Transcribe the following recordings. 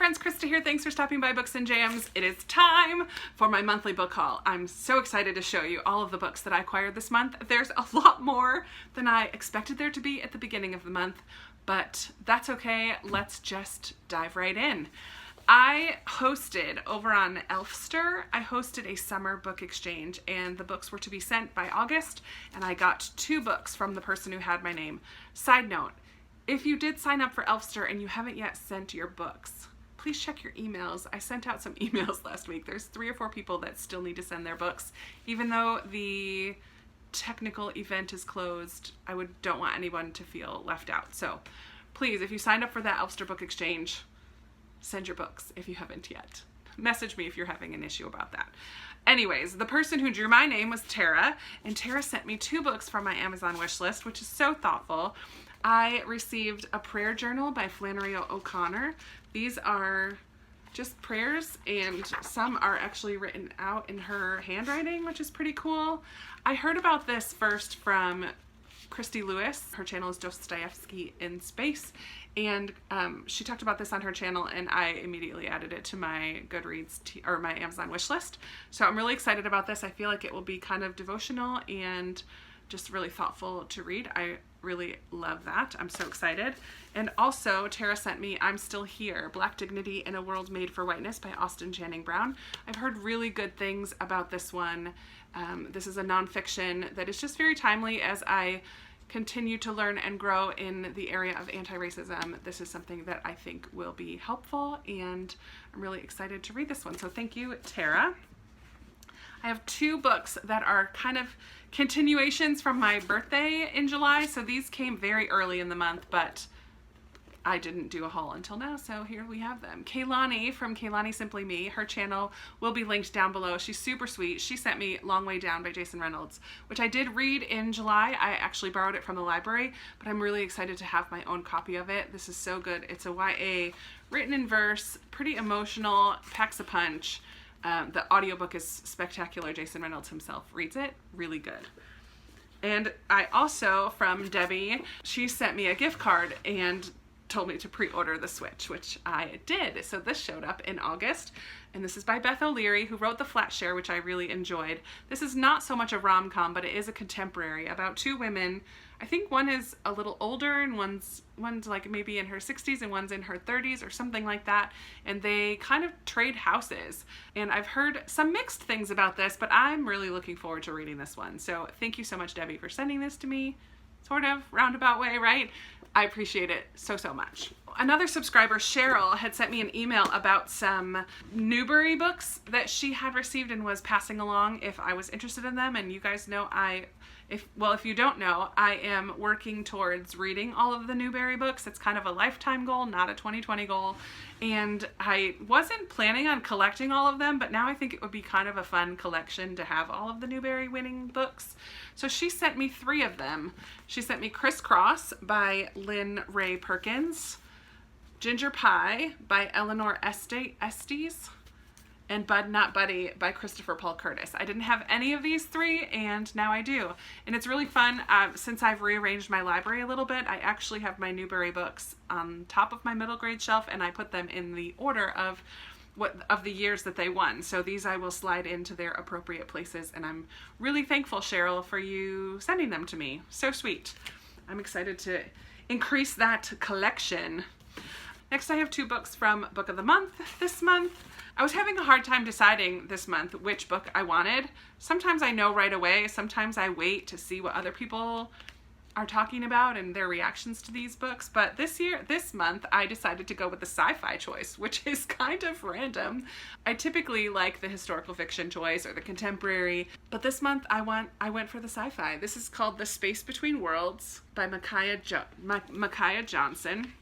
friends, Krista here. Thanks for stopping by Books and Jams. It is time for my monthly book haul. I'm so excited to show you all of the books that I acquired this month. There's a lot more than I expected there to be at the beginning of the month, but that's okay. Let's just dive right in. I hosted over on Elfster, I hosted a summer book exchange, and the books were to be sent by August, and I got 2 books from the person who had my name. Side note, if you did sign up for Elfster and you haven't yet sent your books, please check your emails. I sent out some emails last week. There's 3 or 4 people that still need to send their books. Even though the technical event is closed, I don't want anyone to feel left out. So please, if you signed up for that Elfster book exchange, send your books if you haven't yet. Message me if you're having an issue about that. Anyways, the person who drew my name was Tara, and Tara sent me 2 books from my Amazon wish list, which is so thoughtful. I received a prayer journal by Flannery O'Connor. These are just prayers, and some are actually written out in her handwriting, which is pretty cool. I heard about this first from Christy Lewis. Her channel is Dostoevsky in Space, and she talked about this on her channel, and I immediately added it to my Goodreads or my Amazon wish list. So I'm really excited about this. I feel like it will be kind of devotional and just really thoughtful to read. I really love that. I'm so excited. And also, Tara sent me I'm Still Here, Black Dignity in a World Made for Whiteness by Austin Channing Brown. I've heard really good things about this one. This is a nonfiction that is just very timely as I continue to learn and grow in the area of anti-racism. This is something that I think will be helpful, and I'm really excited to read this one. So thank you, Tara. I have 2 books that are kind of continuations from my birthday in July. So these came very early in the month, but I didn't do a haul until now, so here we have them. Kaylani from Kaylani Simply Me. Her channel will be linked down below. She's super sweet. She sent me Long Way Down by Jason Reynolds, which I did read in July. I actually borrowed it from the library, but I'm really excited to have my own copy of it. This is so good. It's a YA written in verse, pretty emotional, packs a punch. The audiobook is spectacular. Jason Reynolds himself reads it. Really good. And I also, from Debbie, she sent me a gift card and told me to pre-order The Switch, which I did. So this showed up in August, and this is by Beth O'Leary, who wrote The Flatshare, which I really enjoyed. This is not so much a rom-com, but it is a contemporary about 2 women. I think one is a little older and one's like maybe in her 60s and one's in her 30s or something like that, and they kind of trade houses. And I've heard some mixed things about this, but I'm really looking forward to reading this one. So thank you so much, Debbie, for sending this to me. Sort of roundabout way, right? I appreciate it so much. Another subscriber, Cheryl, had sent me an email about some Newbery books that she had received and was passing along if I was interested in them. And you guys know if you don't know, I am working towards reading all of the Newbery books. It's kind of a lifetime goal, not a 2020 goal. And I wasn't planning on collecting all of them, but now I think it would be kind of a fun collection to have all of the Newbery winning books. So she sent me 3 of them. She sent me Crisscross by Lynn Ray Perkins, Ginger Pie by Eleanor Estes, and Bud Not Buddy by Christopher Paul Curtis. I didn't have any of these 3, and now I do. And it's really fun. Since I've rearranged my library a little bit, I actually have my Newbery books on top of my middle grade shelf, and I put them in the order of the years that they won. So these I will slide into their appropriate places, and I'm really thankful, Cheryl, for you sending them to me. So sweet. I'm excited to increase that collection. Next, I have 2 books from Book of the Month this month. I was having a hard time deciding this month which book I wanted. Sometimes I know right away, sometimes I wait to see what other people are talking about and their reactions to these books, but this month, I decided to go with the sci-fi choice, which is kind of random. I typically like the historical fiction choice or the contemporary, but this month I went for the sci-fi. This is called The Space Between Worlds by Micaiah Johnson.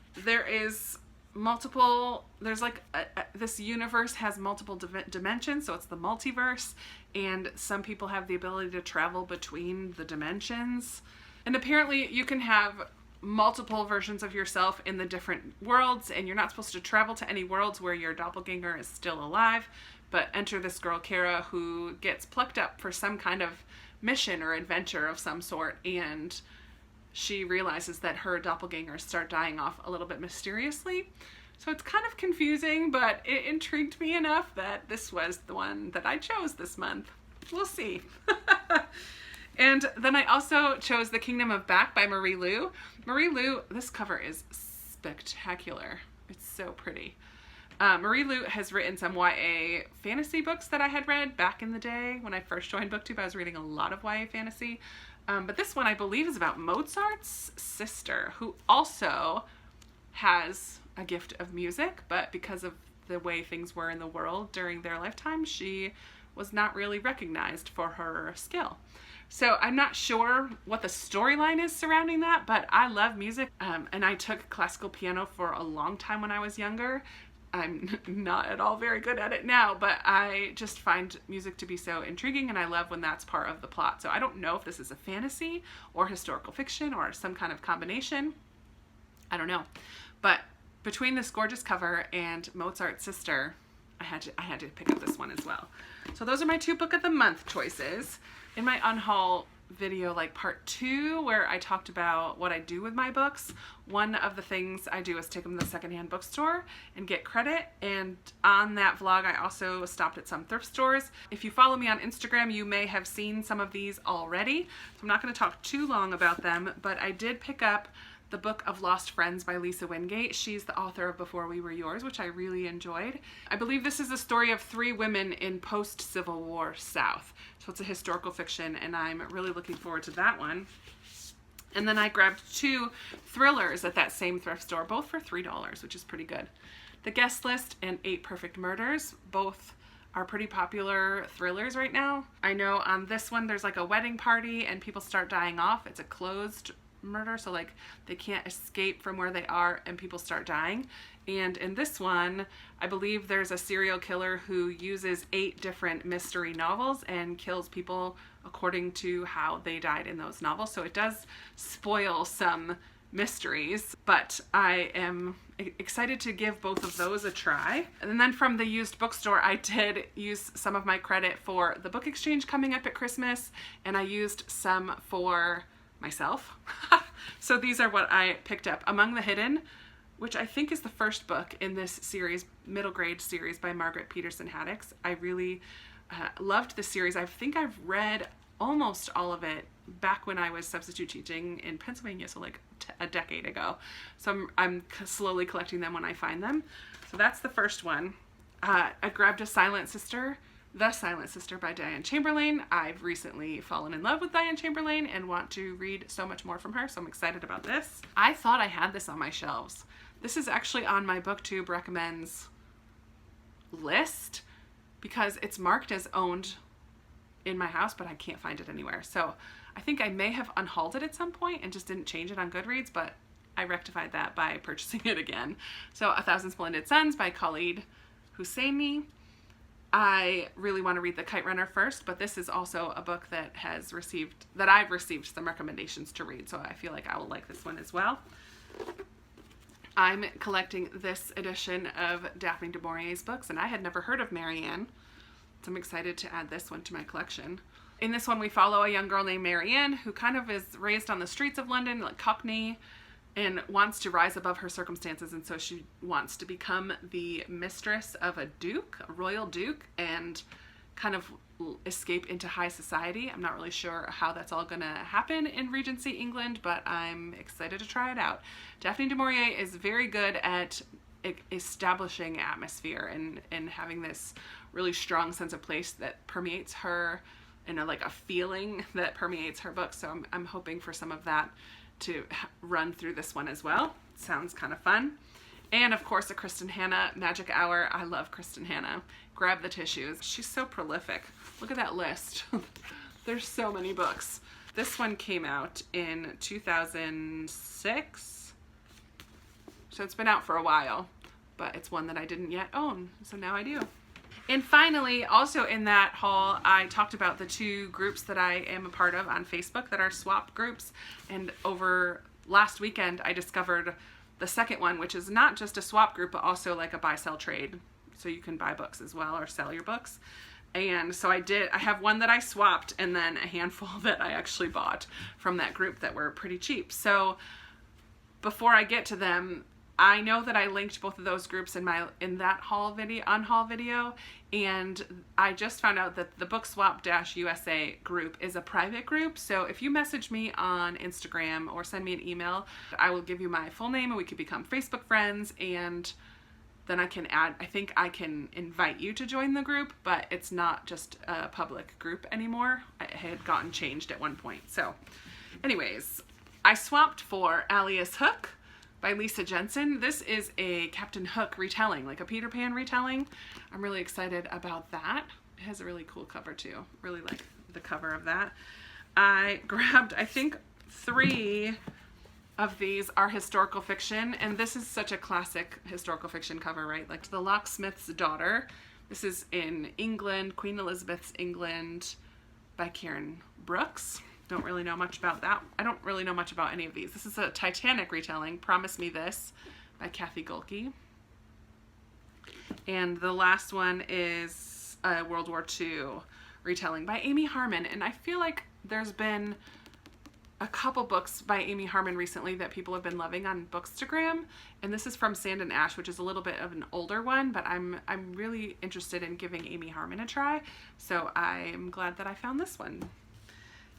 This universe has multiple dimensions, so it's the multiverse, and some people have the ability to travel between the dimensions. And apparently you can have multiple versions of yourself in the different worlds, and you're not supposed to travel to any worlds where your doppelganger is still alive, but enter this girl, Kara, who gets plucked up for some kind of mission or adventure of some sort, and she realizes that her doppelgangers start dying off a little bit mysteriously. So it's kind of confusing, but it intrigued me enough that this was the one that I chose this month. We'll see. And then I also chose The Kingdom of Back by Marie Lu. Marie Lu, this cover is spectacular. It's so pretty. Marie Lu has written some YA fantasy books that I had read back in the day when I first joined BookTube. I was reading a lot of YA fantasy. But this one I believe is about Mozart's sister, who also has a gift of music, but because of the way things were in the world during their lifetime, she was not really recognized for her skill. So I'm not sure what the storyline is surrounding that, but I love music, and I took classical piano for a long time when I was younger. I'm not at all very good at it now, but I just find music to be so intriguing, and I love when that's part of the plot. So I don't know if this is a fantasy or historical fiction or some kind of combination. I don't know. But between this gorgeous cover and Mozart's sister, I had to pick up this one as well. So those are my 2 book of the month choices. In my unhaul video, like part 2, where I talked about what I do with my books, one of the things I do is take them to the secondhand bookstore and get credit. And on that vlog, I also stopped at some thrift stores. If you follow me on Instagram, you may have seen some of these already. So I'm not going to talk too long about them, but I did pick up the Book of Lost Friends by Lisa Wingate. She's the author of Before We Were Yours, which I really enjoyed. I believe this is the story of 3 women in post-Civil War South. So it's a historical fiction, and I'm really looking forward to that one. And then I grabbed 2 thrillers at that same thrift store, both for $3, which is pretty good. The Guest List and 8 Perfect Murders, both are pretty popular thrillers right now. I know on this one there's like a wedding party and people start dying off. It's a closed murder, so like they can't escape from where they are and people start dying. And in this one, I believe there's a serial killer who uses 8 different mystery novels and kills people according to how they died in those novels. So it does spoil some mysteries, but I am excited to give both of those a try. And then from the used bookstore, I did use some of my credit for the book exchange coming up at Christmas, and I used some for myself. So these are what I picked up. Among the Hidden, which I think is the first book in this series, middle grade series by Margaret Peterson Haddix. I really loved the series. I think I've read almost all of it back when I was substitute teaching in Pennsylvania, so like a decade ago. So I'm slowly collecting them when I find them. So that's the first one. I grabbed The Silent Sister by Diane Chamberlain. I've recently fallen in love with Diane Chamberlain and want to read so much more from her, so I'm excited about this. I thought I had this on my shelves. This is actually on my BookTube recommends list because it's marked as owned in my house, but I can't find it anywhere. So I think I may have unhauled it at some point and just didn't change it on Goodreads, but I rectified that by purchasing it again. So A Thousand Splendid Suns by Khalid Hosseini. I really want to read The Kite Runner first, but this is also a book that I've received some recommendations to read, so I feel like I will like this one as well. I'm collecting this edition of Daphne du Maurier's books, and I had never heard of Marianne, so I'm excited to add this one to my collection. In this one, we follow a young girl named Marianne who kind of is raised on the streets of London, like Cockney, and wants to rise above her circumstances, and so she wants to become the mistress of a duke, a royal duke, and kind of escape into high society. I'm not really sure how that's all gonna happen in Regency England, but I'm excited to try it out. Daphne du Maurier is very good at establishing atmosphere and having this really strong sense of place that permeates her, and like a feeling that permeates her books. So I'm hoping for some of that to run through this one as well. Sounds kind of fun. And of course, a Kristen Hanna Magic Hour. I love Kristen Hanna. Grab the Tissues. She's so prolific. Look at that list. There's so many books. This one came out in 2006. So it's been out for a while, but it's one that I didn't yet own. So now I do. And finally, also in that haul, I talked about the 2 groups that I am a part of on Facebook that are swap groups. And over last weekend, I discovered the second one, which is not just a swap group, but also like a buy-sell trade. So you can buy books as well or sell your books. And so I have one that I swapped and then a handful that I actually bought from that group that were pretty cheap. So before I get to them, I know that I linked both of those groups in that haul video, and I just found out that the Book Swap USA group is a private group. So if you message me on Instagram or send me an email, I will give you my full name and we could become Facebook friends, and then I think I can invite you to join the group, but it's not just a public group anymore. It had gotten changed at one point. So anyways, I swapped for Alias Hook by Lisa Jensen. This is a Captain Hook retelling, like a Peter Pan retelling. I'm really excited about that. It has a really cool cover too. Really like the cover of that. I grabbed, I think 3 of these are historical fiction, and this is such a classic historical fiction cover, right? Like The Locksmith's Daughter. This is in England, Queen Elizabeth's England, by Karen Brooks. Don't really know much about that. I don't really know much about any of these. This is a Titanic retelling, Promise Me This, by Kathy Gulke. And the last one is a World War II retelling by Amy Harmon. And I feel like there's been a couple books by Amy Harmon recently that people have been loving on Bookstagram, and this is from Sand and Ash, which is a little bit of an older one, but I'm really interested in giving Amy Harmon a try, so I'm glad that I found this one.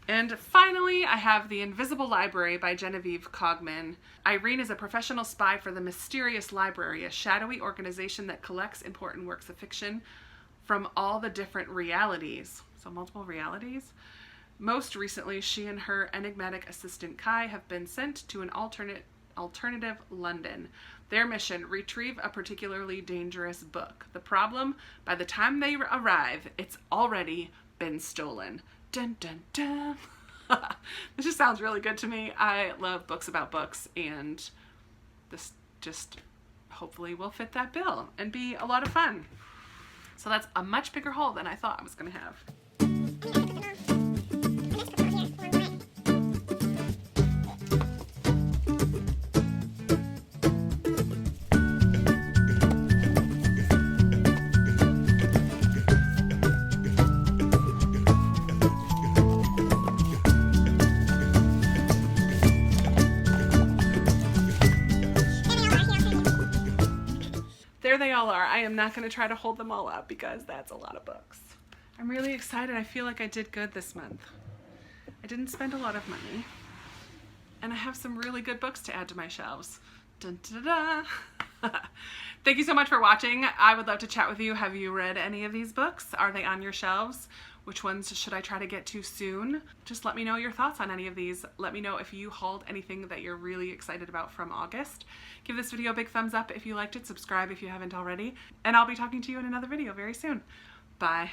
And finally, I have The Invisible Library by Genevieve Cogman. Irene is a professional spy for the Mysterious Library, a shadowy organization that collects important works of fiction from all the different realities. So multiple realities. Most recently, she and her enigmatic assistant Kai have been sent to an alternative London. Their mission, retrieve a particularly dangerous book. The problem, by the time they arrive, it's already been stolen. Dun dun dun. This just sounds really good to me. I love books about books, and this just hopefully will fit that bill and be a lot of fun. So that's a much bigger haul than I thought I was going to have. There they all are. I am not going to try to hold them all up because that's a lot of books. I'm really excited. I feel like I did good this month. I didn't spend a lot of money. And I have some really good books to add to my shelves. Dun, dun, dun, dun. Thank you so much for watching. I would love to chat with you. Have you read any of these books? Are they on your shelves? Which ones should I try to get to soon? Just let me know your thoughts on any of these. Let me know if you hauled anything that you're really excited about from August. Give this video a big thumbs up if you liked it. Subscribe if you haven't already. And I'll be talking to you in another video very soon. Bye.